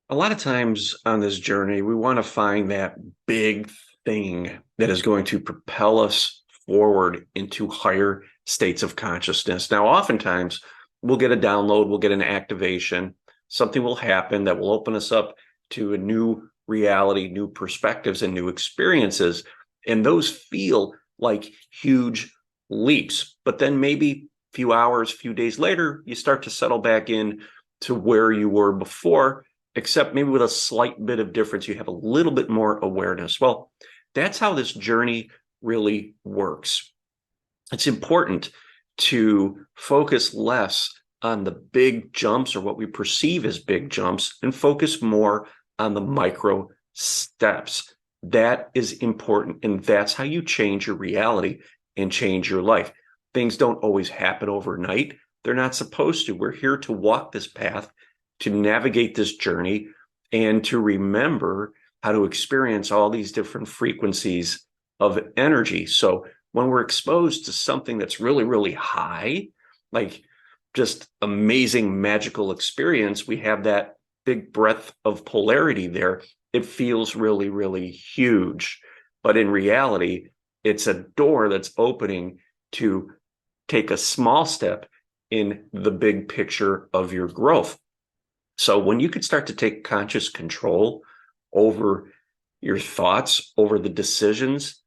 A lot of times on this journey, we want to find that big thing that is going to propel us forward into higher states of consciousness. Now, oftentimes we'll get a download, we'll get an activation, something will happen that will open us up to a new reality, new perspectives, and new experiences. And those feel like huge leaps. But then maybe a few hours, few days later, you start to settle back in to where you were before, except maybe with a slight bit of difference. You have a little bit more awareness. Well, that's how this journey really works. It's important to focus less on the big jumps or what we perceive as big jumps and focus more on the micro steps. That is important. And that's how you change your reality and change your life. Things don't always happen overnight. They're not supposed to. We're here to walk this path, to navigate this journey, and to remember how to experience all these different frequencies of energy. So when we're exposed to something that's really, really high, like just amazing magical experience, we have that big breadth of polarity there. It feels really, really huge. But in reality, it's a door that's opening to take a small step in the big picture of your growth. So when you could start to take conscious control over your thoughts, over the decisions,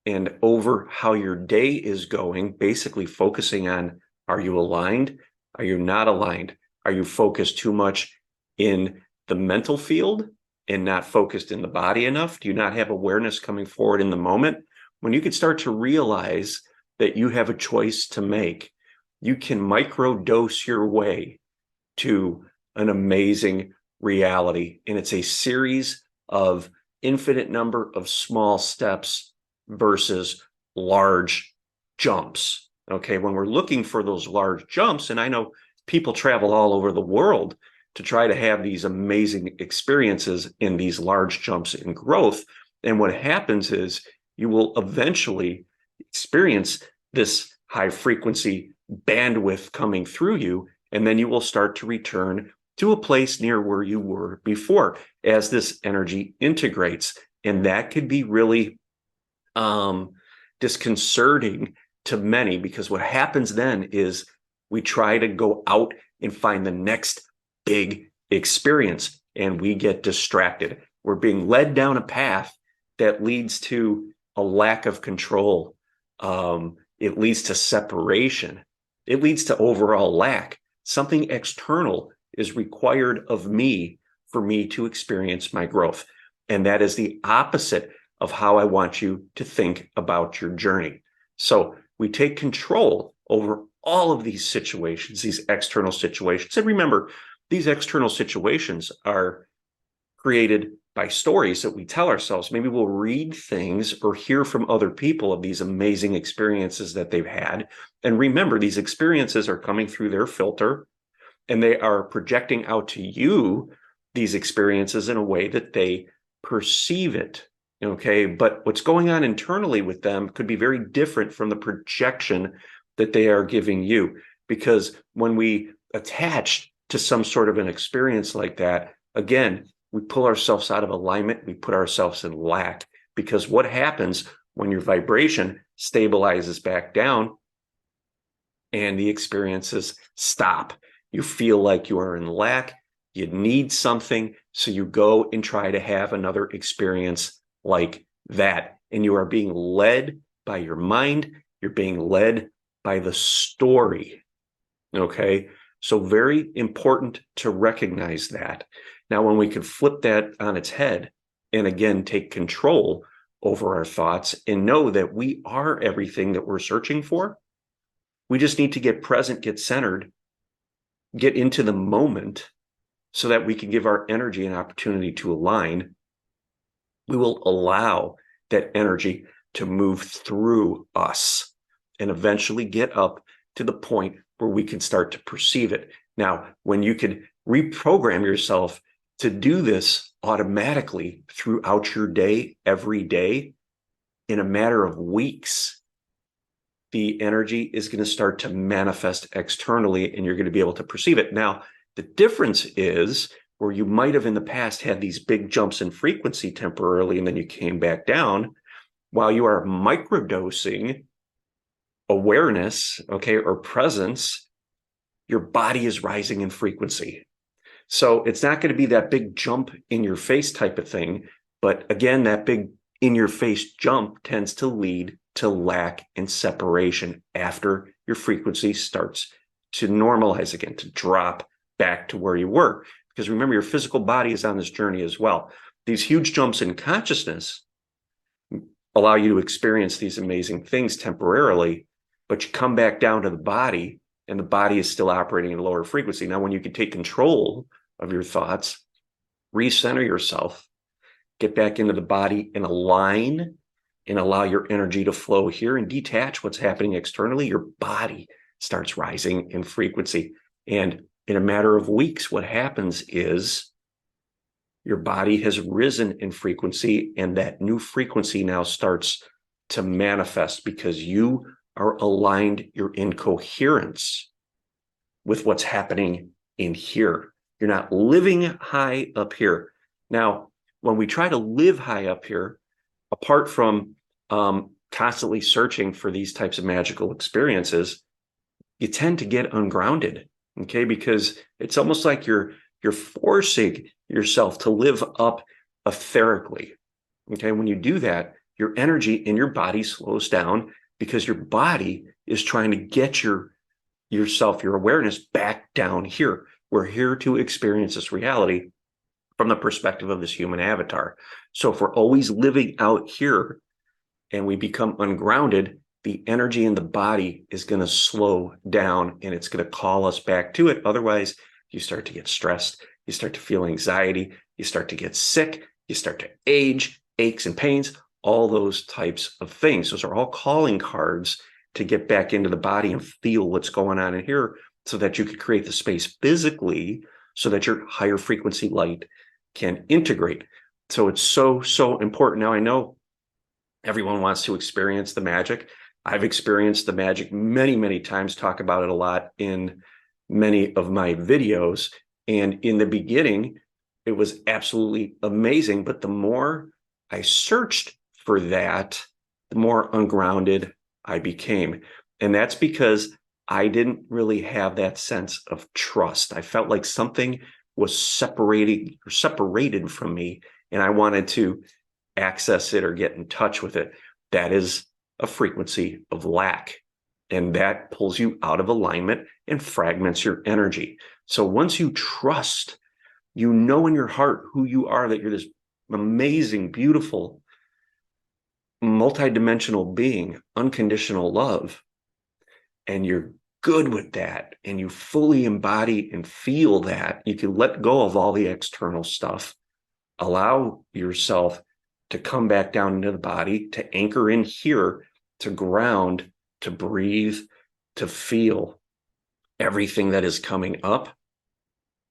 and over how your day is going, basically focusing on, are you aligned? Are you not aligned? Are you focused too much in the mental field and not focused in the body enough? Do you not have awareness coming forward in the moment? When you could start to realize that you have a choice to make, you can microdose your way to an amazing reality. And it's a series of infinite number of small steps versus large jumps. Okay, when we're looking for those large jumps, and I know people travel all over the world to try to have these amazing experiences in these large jumps in growth. And what happens is you will eventually experience this high frequency bandwidth coming through you, and then you will start to return to a place near where you were before as this energy integrates. And that could be really disconcerting to many, because what happens then is we try to go out and find the next big experience and we get distracted. We're being led down a path that leads to a lack of control. It leads to separation. It leads to overall lack. Something external is required of me for me to experience my growth. And that is the opposite of how I want you to think about your journey. So we take control over all of these situations, these external situations. And remember, these external situations are created by stories that we tell ourselves. Maybe we'll read things or hear from other people of these amazing experiences that they've had. And remember, these experiences are coming through their filter, and they are projecting out to you these experiences in a way that they perceive it. Okay, but what's going on internally with them could be very different from the projection that they are giving you. Because when we attach to some sort of an experience like that, again, we pull ourselves out of alignment, we put ourselves in lack. Because what happens when your vibration stabilizes back down and the experiences stop? You feel like you are in lack, you need something, so you go and try to have another experience like that. And you are being led by your mind, you're being led by the story. Okay, so very important to recognize that. Now, when we can flip that on its head and again take control over our thoughts and know that we are everything that we're searching for, we just need to get present, get centered, get into the moment so that we can give our energy an opportunity to align. We will allow that energy to move through us and eventually get up to the point where we can start to perceive it. Now, when you can reprogram yourself to do this automatically throughout your day, every day, in a matter of weeks, the energy is going to start to manifest externally and you're going to be able to perceive it. Now, the difference is where you might have in the past had these big jumps in frequency temporarily, and then you came back down, while you are microdosing awareness, okay, or presence, your body is rising in frequency. So it's not going to be that big jump in your face type of thing. But again, that big in your face jump tends to lead to lack and separation after your frequency starts to normalize again, to drop back to where you were. Because remember, your physical body is on this journey as well. These huge jumps in consciousness allow you to experience these amazing things temporarily, but you come back down to the body, and the body is still operating at a lower frequency. Now, when you can take control of your thoughts, recenter yourself, get back into the body and align and allow your energy to flow here and detach what's happening externally, your body starts rising in frequency. And in a matter of weeks, what happens is your body has risen in frequency, and that new frequency now starts to manifest because you are aligned, you're in coherence with what's happening in here. You're not living high up here. Now, when we try to live high up here, apart from constantly searching for these types of magical experiences, you tend to get ungrounded, okay? Because it's almost like you're forcing yourself to live up etherically, okay? When you do that, your energy in your body slows down because your body is trying to get yourself, your awareness back down here. We're here to experience this reality from the perspective of this human avatar. So if we're always living out here and we become ungrounded, the energy in the body is going to slow down and it's going to call us back to it. Otherwise, you start to get stressed, you start to feel anxiety, you start to get sick, you start to age, aches and pains, all those types of things. Those are all calling cards to get back into the body and feel what's going on in here so that you can create the space physically so that your higher frequency light can integrate. So it's so, so important. Now, I know everyone wants to experience the magic. I've experienced the magic many, many times, talk about it a lot in many of my videos. And in the beginning, it was absolutely amazing. But the more I searched for that, the more ungrounded I became. And that's because I didn't really have that sense of trust. I felt like something was separated from me, and I wanted to access it or get in touch with it. That is a frequency of lack, and that pulls you out of alignment and fragments your energy. So once you trust, you know in your heart who you are, that you're this amazing, beautiful, multidimensional being, unconditional love, and you're good with that, and you fully embody and feel that, you can let go of all the external stuff, allow yourself to come back down into the body, to anchor in here, to ground, to breathe, to feel everything that is coming up.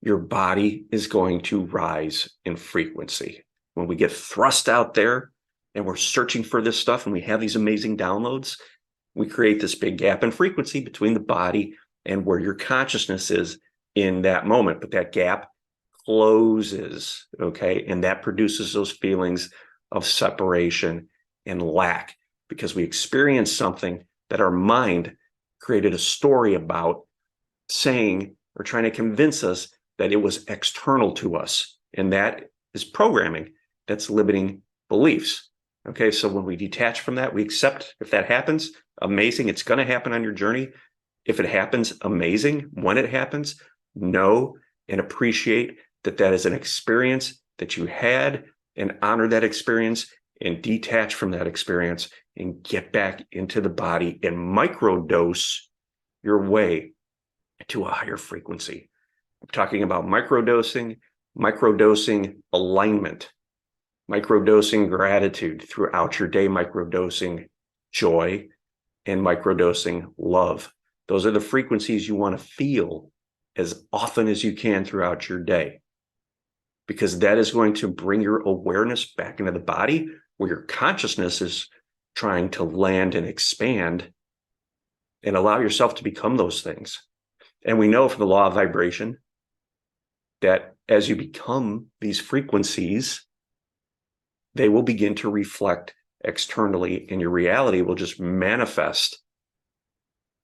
Your body is going to rise in frequency. When we get thrust out there and we're searching for this stuff and we have these amazing downloads, we create this big gap in frequency between the body and where your consciousness is in that moment. But that gap closes, okay? And that produces those feelings of separation and lack, because we experience something that our mind created a story about, saying or trying to convince us that it was external to us. And that is programming. That's limiting beliefs. Okay, so when we detach from that, we accept if that happens, amazing. It's going to happen on your journey. If it happens, amazing. When it happens, know and appreciate that that is an experience that you had, and honor that experience and detach from that experience and get back into the body and microdose your way to a higher frequency. I'm talking about microdosing alignment, microdosing gratitude throughout your day, microdosing joy, and microdosing love. Those are the frequencies you want to feel as often as you can throughout your day, because that is going to bring your awareness back into the body where your consciousness is trying to land and expand, and allow yourself to become those things. And we know from the law of vibration that as you become these frequencies, they will begin to reflect externally, and your reality will just manifest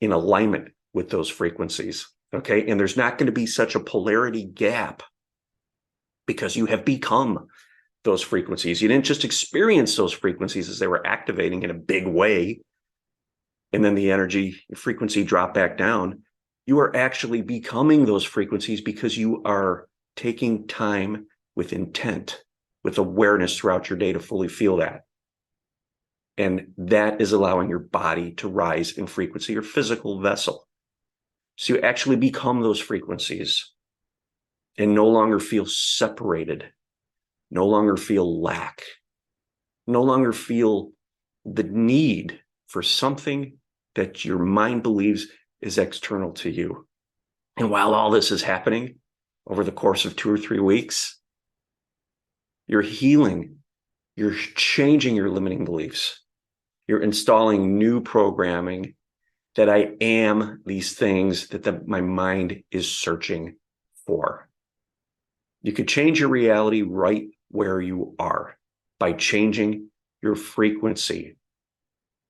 in alignment with those frequencies. Okay. And there's not going to be such a polarity gap because you have become those frequencies. You didn't just experience those frequencies as they were activating in a big way, and then the energy frequency dropped back down. You are actually becoming those frequencies because you are taking time with intent, with awareness throughout your day to fully feel that. And that is allowing your body to rise in frequency, your physical vessel. So you actually become those frequencies and no longer feel separated, no longer feel lack, no longer feel the need for something that your mind believes is external to you. And while all this is happening over the course of 2 or 3 weeks, you're healing, you're changing your limiting beliefs, you're installing new programming that I am these things that my mind is searching for. You could change your reality right where you are by changing your frequency.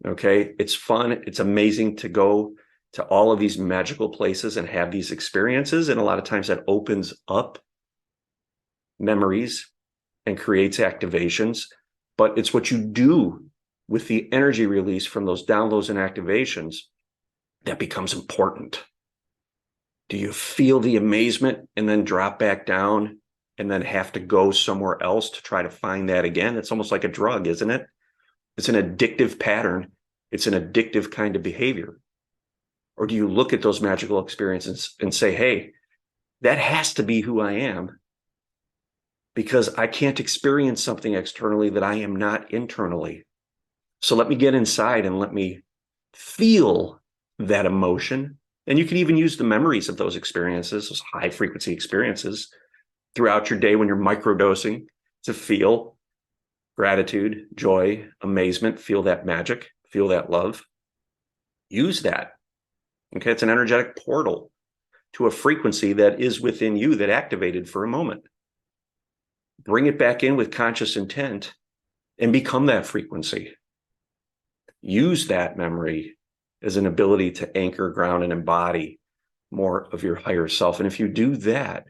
Okay, it's fun. It's amazing to go to all of these magical places and have these experiences. And a lot of times that opens up memories and creates activations. But it's what you do with the energy release from those downloads and activations that becomes important. Do you feel the amazement and then drop back down and then have to go somewhere else to try to find that again? It's almost like a drug, isn't it? It's an addictive pattern. It's an addictive kind of behavior. Or do you look at those magical experiences and say, hey, that has to be who I am, because I can't experience something externally that I am not internally. So let me get inside and let me feel that emotion. And you can even use the memories of those experiences, those high frequency experiences throughout your day when you're microdosing to feel gratitude, joy, amazement, feel that magic, feel that love. Use that. Okay, it's an energetic portal to a frequency that is within you that activated for a moment. Bring it back in with conscious intent and become that frequency. Use that memory as an ability to anchor, ground, and embody more of your higher self. And if you do that,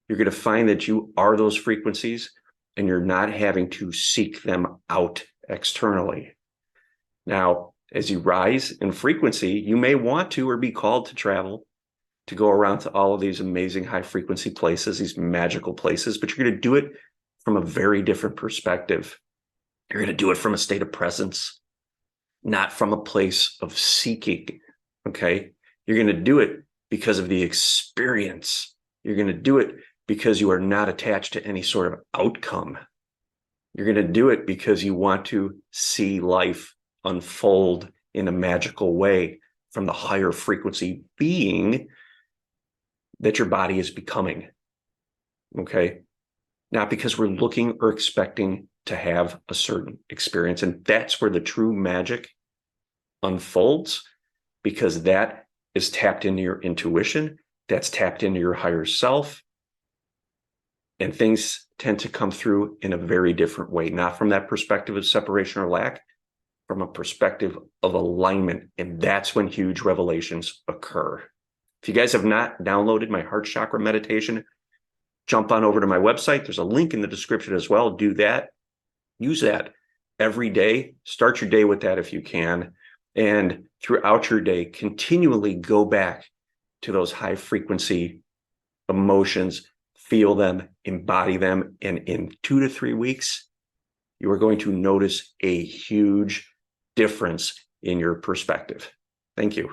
you're going to find that you are those frequencies and you're not having to seek them out externally. Now, as you rise in frequency, you may want to or be called to travel, to go around to all of these amazing high frequency places, these magical places, but you're going to do it from a very different perspective. You're going to do it from a state of presence, not from a place of seeking. Okay. You're going to do it because of the experience. You're going to do it because you are not attached to any sort of outcome. You're going to do it because you want to see life unfold in a magical way from the higher frequency being that your body is becoming. Okay. Not because we're looking or expecting to have a certain experience. And that's where the true magic unfolds, because that is tapped into your intuition, that's tapped into your higher self. And things tend to come through in a very different way, not from that perspective of separation or lack, from a perspective of alignment. And that's when huge revelations occur. If you guys have not downloaded my heart chakra meditation, jump on over to my website. There's a link in the description as well. Do that. Use that every day. Start your day with that if you can. And throughout your day, continually go back to those high frequency emotions, feel them, embody them. And in 2 to 3 weeks, you are going to notice a huge difference in your perspective. Thank you.